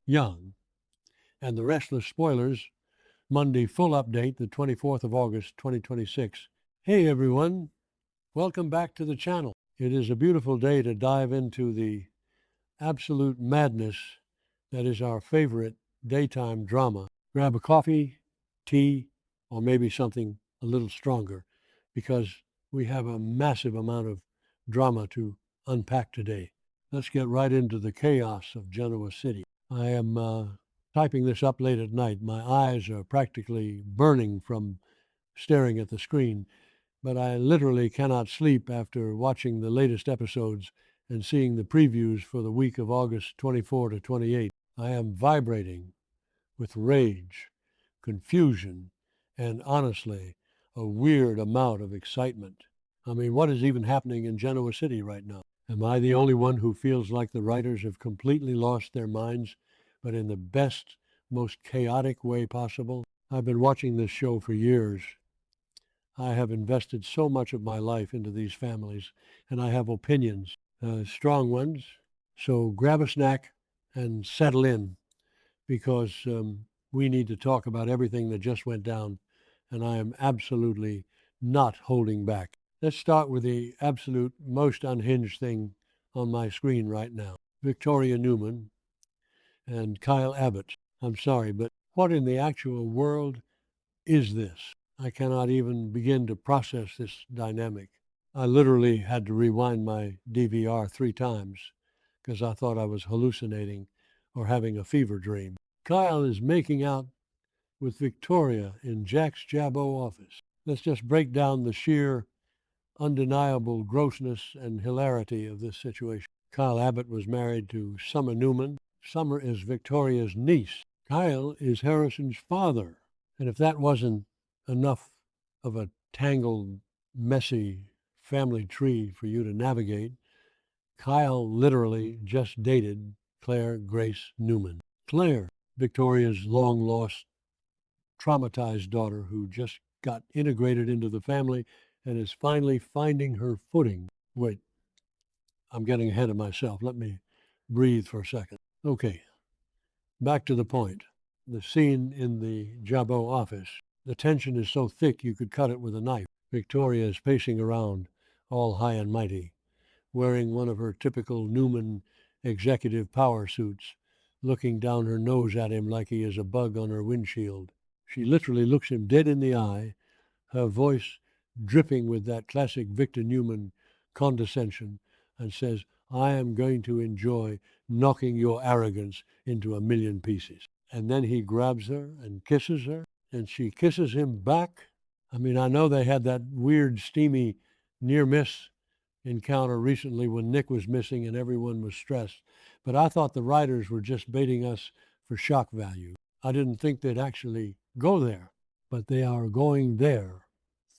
young. And the Restless spoilers, Monday full update, the 24th of August, 2026. Hey everyone, welcome back to the channel. It is a beautiful day to dive into the absolute madness that is our favorite daytime drama. Grab a coffee, tea, or maybe something a little stronger, because we have a massive amount of drama to unpack today. Let's get right into the chaos of Genoa City. I am typing this up late at night. My eyes are practically burning from staring at the screen, but I literally cannot sleep after watching the latest episodes and seeing the previews for the week of August 24 to 28. I am vibrating with rage, confusion, and honestly, a weird amount of excitement. I mean, what is even happening in Genoa City right now? Am I the only one who feels like the writers have completely lost their minds, but in the best, most chaotic way possible? I've been watching this show for years. I have invested so much of my life into these families, and I have opinions, strong ones. So grab a snack and settle in, because we need to talk about everything that just went down, and I am absolutely not holding back. Let's start with the absolute most unhinged thing on my screen right now. Victoria Newman and Kyle Abbott. I'm sorry, but what in the actual world is this? I cannot even begin to process this dynamic. I literally had to rewind my DVR 3 times because I thought I was hallucinating or having a fever dream. Kyle is making out with Victoria in Jack's Jabot office. Let's just break down the sheer, undeniable grossness and hilarity of this situation. Kyle Abbott was married to Summer Newman. Summer is Victoria's niece. Kyle is Harrison's father. And if that wasn't enough of a tangled, messy family tree for you to navigate, Kyle literally just dated Claire Grace Newman. Claire, Victoria's long-lost, traumatized daughter who just got integrated into the family and is finally finding her footing. Wait, I'm getting ahead of myself. Let me breathe for a second. Okay, back to the point. The scene in the Jabot office. The tension is so thick you could cut it with a knife. Victoria is pacing around, all high and mighty, wearing one of her typical Newman executive power suits, looking down her nose at him like he is a bug on her windshield. She literally looks him dead in the eye, her voice dripping with that classic Victor Newman condescension, and says, "I am going to enjoy knocking your arrogance into a million pieces." And then he grabs her and kisses her, and she kisses him back. I mean, I know they had that weird, steamy near-miss encounter recently when Nick was missing and everyone was stressed, but I thought the writers were just baiting us for shock value. I didn't think they'd actually go there, but they are going there,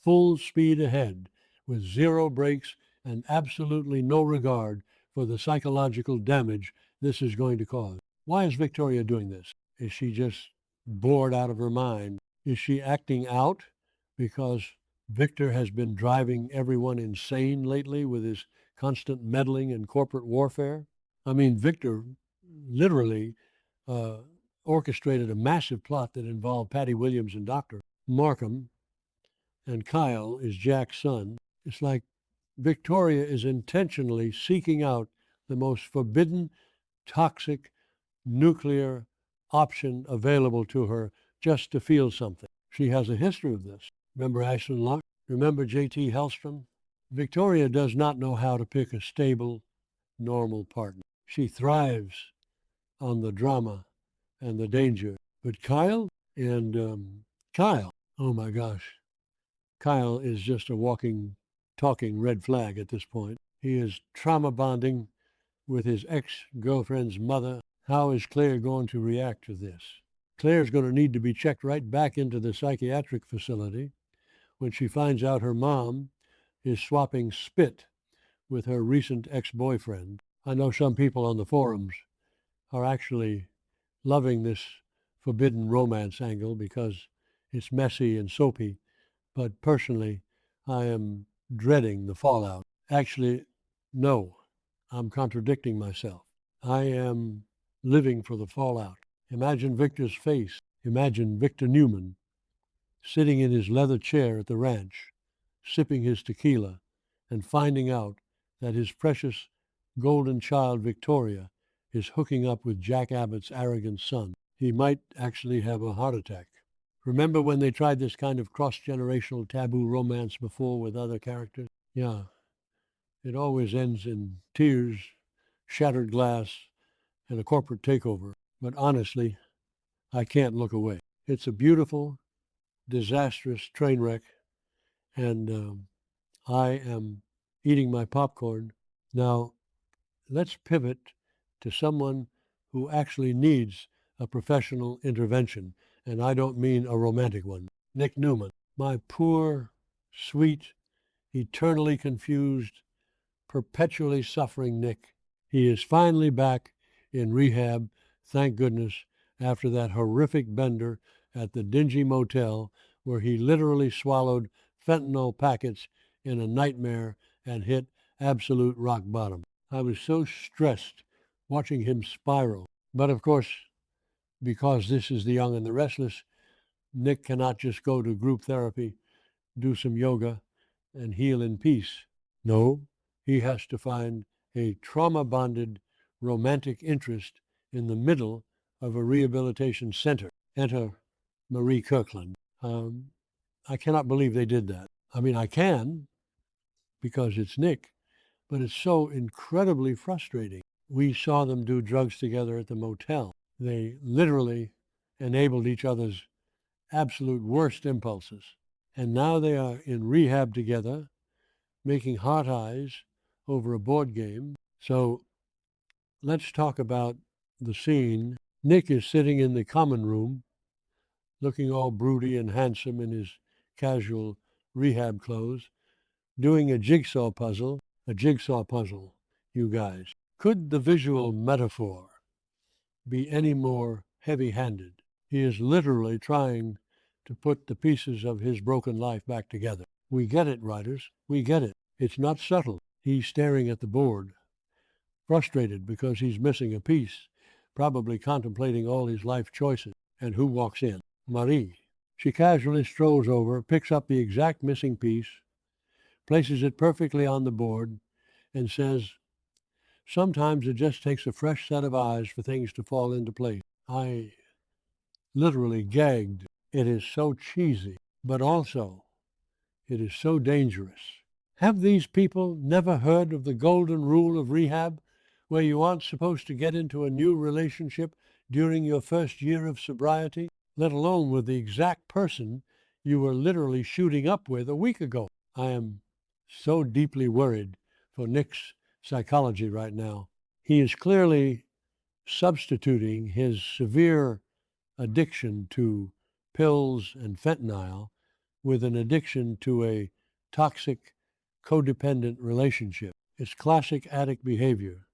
full speed ahead, with zero brakes and absolutely no regard for the psychological damage this is going to cause. Why is Victoria doing this? Is she just bored out of her mind? Is she acting out because Victor has been driving everyone insane lately with his constant meddling in corporate warfare? I mean, Victor literally orchestrated a massive plot that involved Patty Williams and Dr. Markham, and Kyle is Jack's son. It's like Victoria is intentionally seeking out the most forbidden, toxic, nuclear option available to her just to feel something. She has a history of this. Remember Ashland Locke? Remember J.T. Hellstrom? Victoria does not know how to pick a stable, normal partner. She thrives on the drama and the danger. But Kyle Kyle, oh my gosh, Kyle is just a walking, talking red flag at this point. He is trauma bonding with his ex-girlfriend's mother. How is Claire going to react to this? Claire's going to need to be checked right back into the psychiatric facility when she finds out her mom is swapping spit with her recent ex-boyfriend. I know some people on the forums are actually loving this forbidden romance angle because it's messy and soapy, but personally, I am dreading the fallout. Actually, no, I'm contradicting myself. I am living for the fallout. Imagine Victor's face. Imagine Victor Newman sitting in his leather chair at the ranch, sipping his tequila, and finding out that his precious golden child Victoria is hooking up with Jack Abbott's arrogant son. He might actually have a heart attack. Remember when they tried this kind of cross-generational taboo romance before with other characters? Yeah, it always ends in tears, shattered glass, and a corporate takeover. But honestly, I can't look away. It's a beautiful, disastrous train wreck, and I am eating my popcorn. Now, let's pivot to someone who actually needs a professional intervention, and I don't mean a romantic one. Nick Newman, my poor, sweet, eternally confused, perpetually suffering Nick. He is finally back in rehab, thank goodness, after that horrific bender at the dingy motel where he literally swallowed fentanyl packets in a nightmare and hit absolute rock bottom. I was so stressed watching him spiral. But of course, because this is The Young and the Restless, Nick cannot just go to group therapy, do some yoga, and heal in peace. No, he has to find a trauma-bonded romantic interest in the middle of a rehabilitation center. Enter Marie Kirkland. I cannot believe they did that. I mean, I can, because it's Nick, but it's so incredibly frustrating. We saw them do drugs together at the motel. They literally enabled each other's absolute worst impulses. And now they are in rehab together, making heart eyes over a board game. So let's talk about the scene. Nick is sitting in the common room, looking all broody and handsome in his casual rehab clothes, doing a jigsaw puzzle, you guys. Could the visual metaphor be any more heavy-handed? He is literally trying to put the pieces of his broken life back together. We get it, writers. We get it. It's not subtle. He's staring at the board, frustrated because he's missing a piece, probably contemplating all his life choices. And who walks in? Marie. She casually strolls over, picks up the exact missing piece, places it perfectly on the board, and says, "Sometimes it just takes a fresh set of eyes for things to fall into place." I literally gagged. It is so cheesy, but also it is so dangerous. Have these people never heard of the golden rule of rehab, where you aren't supposed to get into a new relationship during your first year of sobriety, let alone with the exact person you were literally shooting up with a week ago? I am so deeply worried for Nick's psychology right now. He is clearly substituting his severe addiction to pills and fentanyl with an addiction to a toxic, codependent relationship. It's classic addict behavior,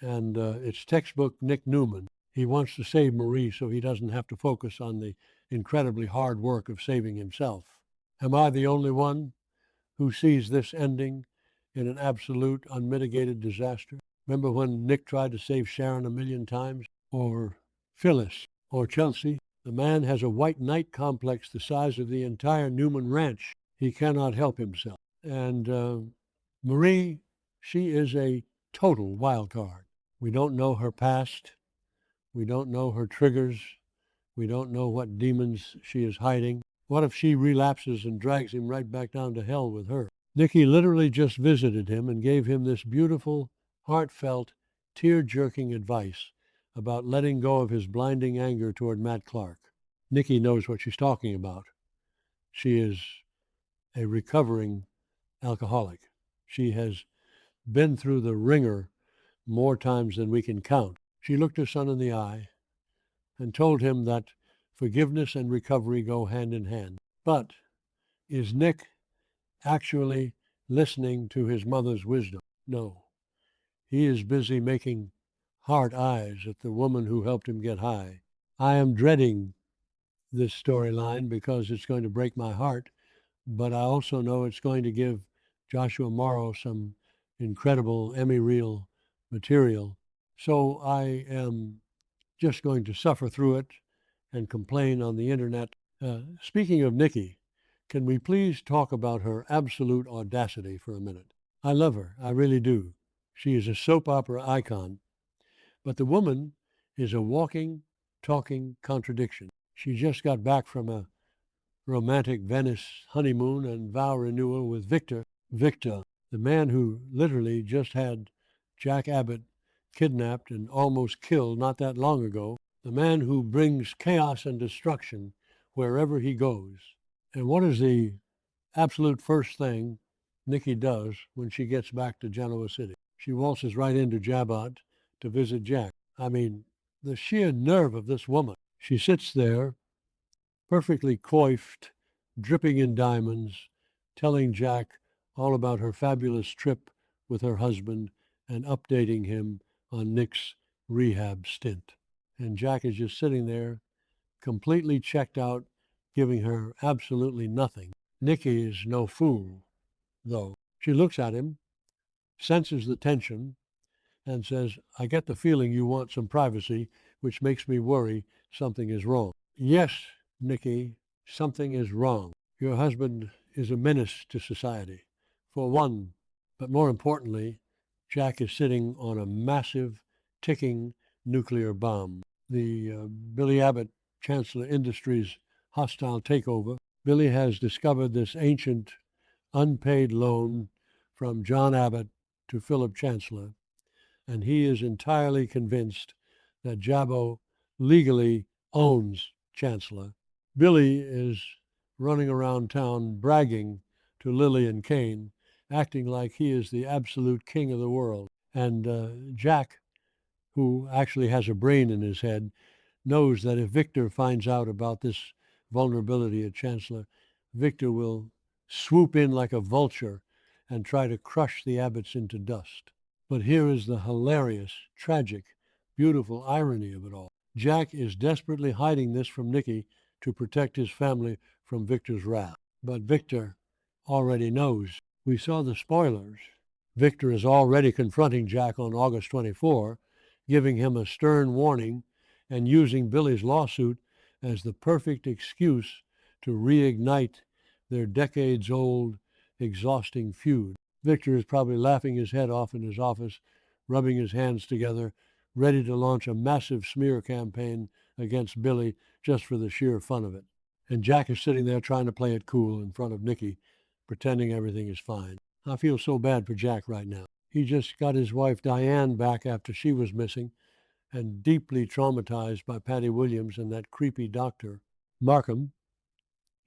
and it's textbook Nick Newman. He wants to save Marie so he doesn't have to focus on the incredibly hard work of saving himself. Am I the only one who sees this ending in an absolute, unmitigated disaster? Remember when Nick tried to save Sharon a million times? Or Phyllis? Or Chelsea? The man has a white knight complex the size of the entire Newman Ranch. He cannot help himself. And Marie, she is a total wild card. We don't know her past. We don't know her triggers. We don't know what demons she is hiding. What if she relapses and drags him right back down to hell with her? Nikki literally just visited him and gave him this beautiful, heartfelt, tear-jerking advice about letting go of his blinding anger toward Matt Clark. Nikki knows what she's talking about. She is a recovering alcoholic. She has been through the ringer more times than we can count. She looked her son in the eye and told him that forgiveness and recovery go hand in hand. But is Nick actually listening to his mother's wisdom? No. He is busy making heart eyes at the woman who helped him get high. I am dreading this storyline because it's going to break my heart, but I also know it's going to give Joshua Morrow some incredible Emmy reel material. So I am just going to suffer through it and complain on the internet. Speaking of Nikki, can we please talk about her absolute audacity for a minute? I love her. I really do. She is a soap opera icon. But the woman is a walking, talking contradiction. She just got back from a romantic Venice honeymoon and vow renewal with Victor. Victor, the man who literally just had Jack Abbott kidnapped and almost killed not that long ago, the man who brings chaos and destruction wherever he goes. And what is the absolute first thing Nikki does when she gets back to Genoa City? She waltzes right into Jabot to visit Jack. I mean, the sheer nerve of this woman. She sits there, perfectly coiffed, dripping in diamonds, telling Jack all about her fabulous trip with her husband and updating him on Nick's rehab stint. And Jack is just sitting there, completely checked out, giving her absolutely nothing. Nikki is no fool, though. She looks at him, senses the tension, and says, I get the feeling you want some privacy, which makes me worry something is wrong. Yes, Nikki, something is wrong. Your husband is a menace to society, for one, but more importantly, Jack is sitting on a massive, ticking nuclear bomb. The Billy Abbott Chancellor Industries hostile takeover. Billy has discovered this ancient, unpaid loan from John Abbott to Philip Chancellor, and he is entirely convinced that Jabbo legally owns Chancellor. Billy is running around town bragging to Lily and Kane, acting like he is the absolute king of the world. And Jack, who actually has a brain in his head, knows that if Victor finds out about this vulnerability at Chancellor, Victor will swoop in like a vulture and try to crush the Abbotts into dust. But here is the hilarious, tragic, beautiful irony of it all. Jack is desperately hiding this from Nikki to protect his family from Victor's wrath. But Victor already knows. We saw the spoilers. Victor is already confronting Jack on August 24, giving him a stern warning and using Billy's lawsuit as the perfect excuse to reignite their decades-old, exhausting feud. Victor is probably laughing his head off in his office, rubbing his hands together, ready to launch a massive smear campaign against Billy just for the sheer fun of it. And Jack is sitting there trying to play it cool in front of Nikki, pretending everything is fine. I feel so bad for Jack right now. He just got his wife Diane back after she was missing, and deeply traumatized by Patty Williams and that creepy doctor, Markham.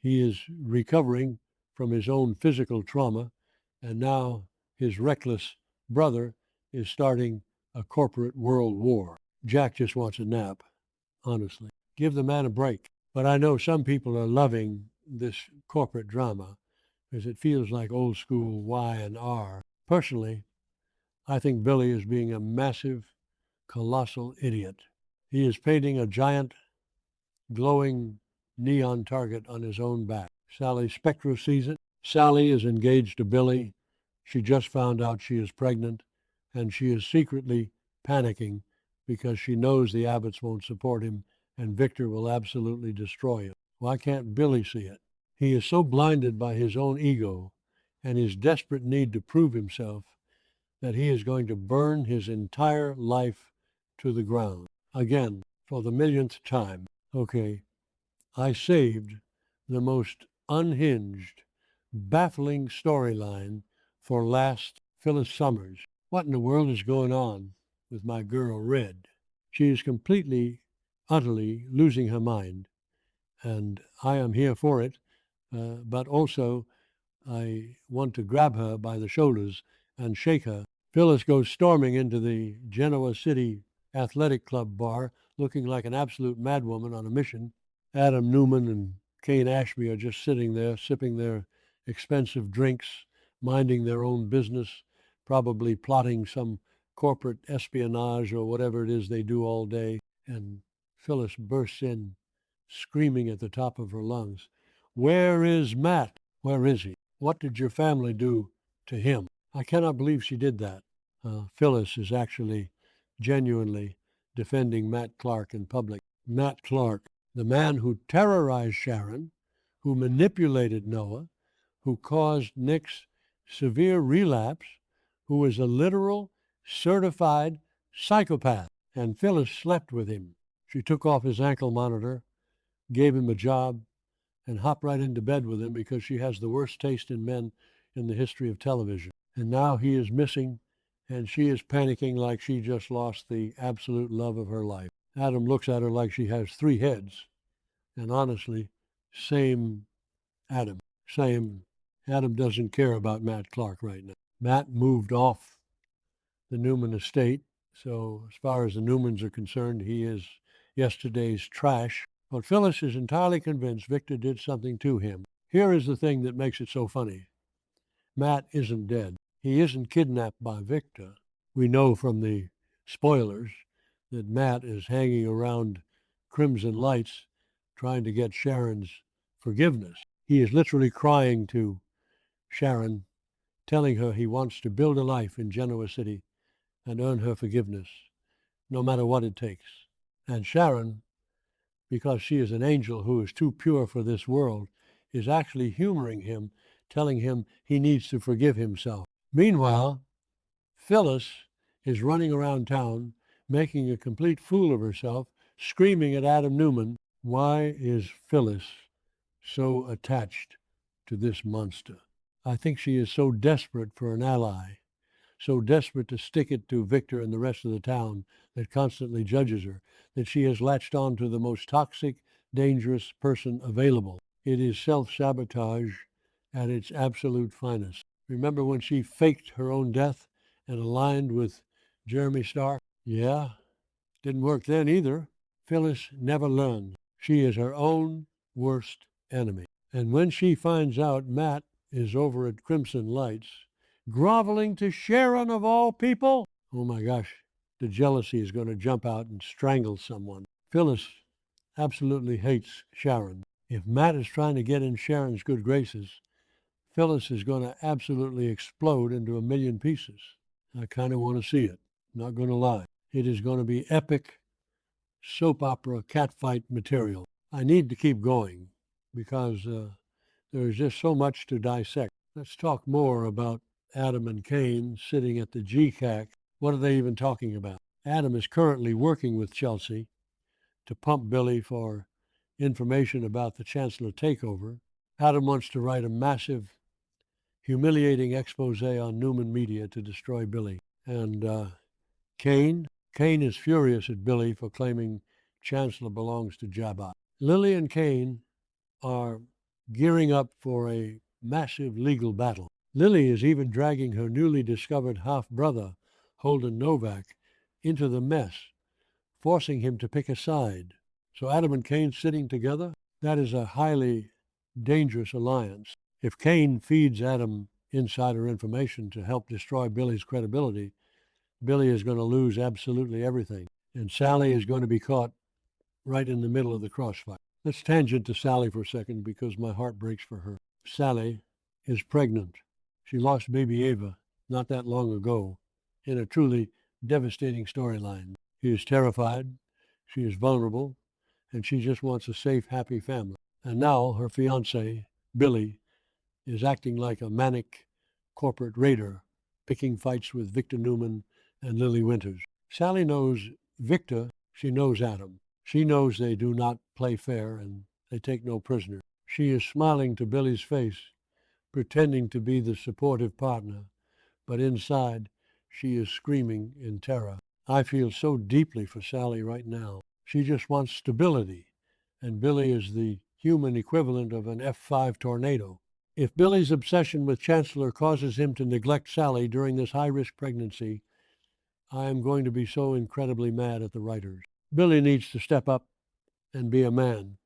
He is recovering from his own physical trauma, and now his reckless brother is starting a corporate world war. Jack just wants a nap, honestly. Give the man a break. But I know some people are loving this corporate drama because it feels like old school Y and R. Personally, I think Billy is being a massive, colossal idiot. He is painting a giant, glowing neon target on his own back. Sally Spectro sees it. Sally is engaged to Billy. She just found out she is pregnant, and she is secretly panicking because she knows the Abbotts won't support him and Victor will absolutely destroy him. Why can't Billy see it? He is so blinded by his own ego and his desperate need to prove himself that he is going to burn his entire life to the ground. Again, for the millionth time. Okay, I saved the most unhinged, baffling storyline for last. Phyllis Summers. What in the world is going on with my girl Red? She is completely, utterly losing her mind, and I am here for it, but also I want to grab her by the shoulders and shake her. Phyllis goes storming into the Genoa City Athletic Club bar, looking like an absolute madwoman on a mission. Adam Newman and Kane Ashby are just sitting there, sipping their expensive drinks, minding their own business, probably plotting some corporate espionage or whatever it is they do all day. And Phyllis bursts in, screaming at the top of her lungs, "Where is Matt? Where is he? What did your family do to him?" I cannot believe she did that. Phyllis is actually genuinely defending Matt Clark in public. Matt Clark, the man who terrorized Sharon, who manipulated Noah, who caused Nick's severe relapse, who is a literal, certified psychopath. And Phyllis slept with him. She took off his ankle monitor, gave him a job, and hopped right into bed with him because she has the worst taste in men in the history of television. And now he is missing, and she is panicking like she just lost the absolute love of her life. Adam looks at her like she has three heads. And honestly, same Adam. Same. Adam doesn't care about Matt Clark right now. Matt moved off the Newman estate, so as far as the Newmans are concerned, he is yesterday's trash. But Phyllis is entirely convinced Victor did something to him. Here is the thing that makes it so funny. Matt isn't dead. He isn't kidnapped by Victor. We know from the spoilers that Matt is hanging around Crimson Lights trying to get Sharon's forgiveness. He is literally crying to Sharon, telling her he wants to build a life in Genoa City and earn her forgiveness, no matter what it takes. And Sharon, because she is an angel who is too pure for this world, is actually humoring him, telling him he needs to forgive himself. Meanwhile, Phyllis is running around town, making a complete fool of herself, screaming at Adam Newman. Why is Phyllis so attached to this monster? I think she is so desperate for an ally, so desperate to stick it to Victor and the rest of the town that constantly judges her, that she has latched on to the most toxic, dangerous person available. It is self-sabotage at its absolute finest. Remember when she faked her own death and aligned with Jeremy Stark? Yeah, didn't work then either. Phyllis never learned. She is her own worst enemy. And when she finds out Matt is over at Crimson Lights, groveling to Sharon of all people, oh my gosh, the jealousy is going to jump out and strangle someone. Phyllis absolutely hates Sharon. If Matt is trying to get in Sharon's good graces, Phyllis is going to absolutely explode into a million pieces. I kind of want to see it, not going to lie. It is going to be epic soap opera catfight material. I need to keep going because there is just so much to dissect. Let's talk more about Adam and Cain sitting at the GCAC. What are they even talking about? Adam is currently working with Chelsea to pump Billy for information about the Chancellor takeover. Adam wants to write a massive, humiliating expose on Newman Media to destroy Billy. And Cain is furious at Billy for claiming Chancellor belongs to Jabba. Lily and Cain are gearing up for a massive legal battle. Lily is even dragging her newly discovered half-brother, Holden Novak, into the mess, forcing him to pick a side. So Adam and Cain sitting together, that is a highly dangerous alliance. If Cain feeds Adam insider information to help destroy Billy's credibility, Billy is going to lose absolutely everything. And Sally is going to be caught right in the middle of the crossfire. Let's tangent to Sally for a second because my heart breaks for her. Sally is pregnant. She lost baby Ava not that long ago in a truly devastating storyline. She is terrified, she is vulnerable, and she just wants a safe, happy family. And now her fiancé, Billy, is acting like a manic corporate raider, picking fights with Victor Newman and Lily Winters. Sally knows Victor, she knows Adam. She knows they do not play fair and they take no prisoners. She is smiling to Billy's face, pretending to be the supportive partner, but inside she is screaming in terror. I feel so deeply for Sally right now. She just wants stability, and Billy is the human equivalent of an F5 tornado. If Billy's obsession with Chancellor causes him to neglect Sally during this high-risk pregnancy, I am going to be so incredibly mad at the writers. Billy needs to step up and be a man,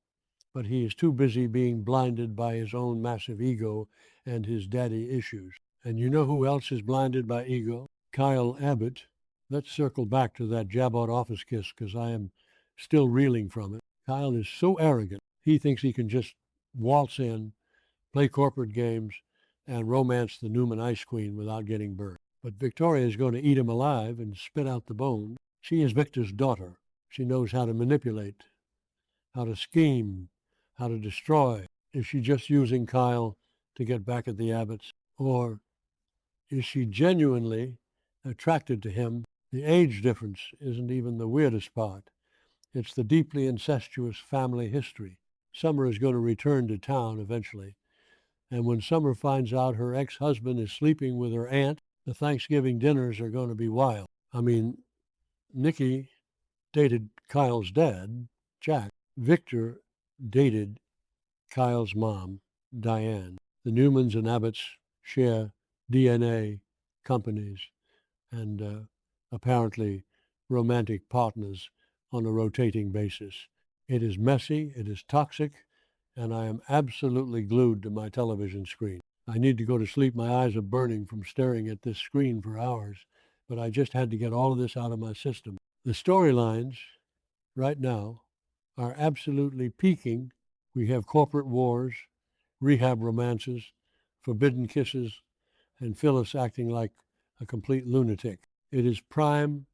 but he is too busy being blinded by his own massive ego and his daddy issues. And you know who else is blinded by ego? Kyle Abbott. Let's circle back to that Jabot office kiss because I am still reeling from it. Kyle is so arrogant. He thinks he can just waltz in, play corporate games, and romance the Newman Ice Queen without getting burned. But Victoria is going to eat him alive and spit out the bone. She is Victor's daughter. She knows how to manipulate, how to scheme, how to destroy. Is she just using Kyle to get back at the Abbotts? Or is she genuinely attracted to him? The age difference isn't even the weirdest part. It's the deeply incestuous family history. Summer is going to return to town eventually. And when Summer finds out her ex-husband is sleeping with her aunt, the Thanksgiving dinners are going to be wild. I mean, Nikki dated Kyle's dad, Jack. Victor dated Kyle's mom, Diane. The Newmans and Abbotts share DNA companies and apparently romantic partners on a rotating basis. It is messy, it is toxic, and I am absolutely glued to my television screen. I need to go to sleep. My eyes are burning from staring at this screen for hours, but I just had to get all of this out of my system. The storylines right now are absolutely peaking. We have corporate wars, rehab romances, forbidden kisses, and Phyllis acting like a complete lunatic. It is prime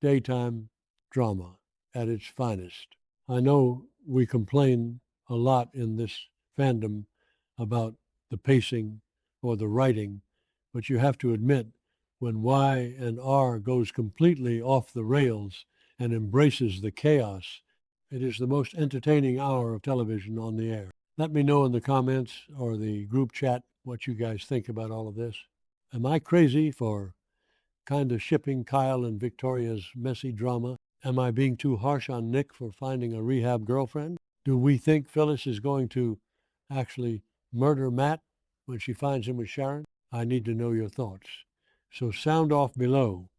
daytime drama at its finest. I know we complain a lot in this fandom about the pacing or the writing, but you have to admit when Y and R goes completely off the rails and embraces the chaos, it is the most entertaining hour of television on the air. Let me know in the comments or the group chat what you guys think about all of this. Am I crazy for kind of shipping Kyle and Victoria's messy drama? Am I being too harsh on Nick for finding a rehab girlfriend? Do we think Phyllis is going to actually murder Matt when she finds him with Sharon? I need to know your thoughts. So sound off below.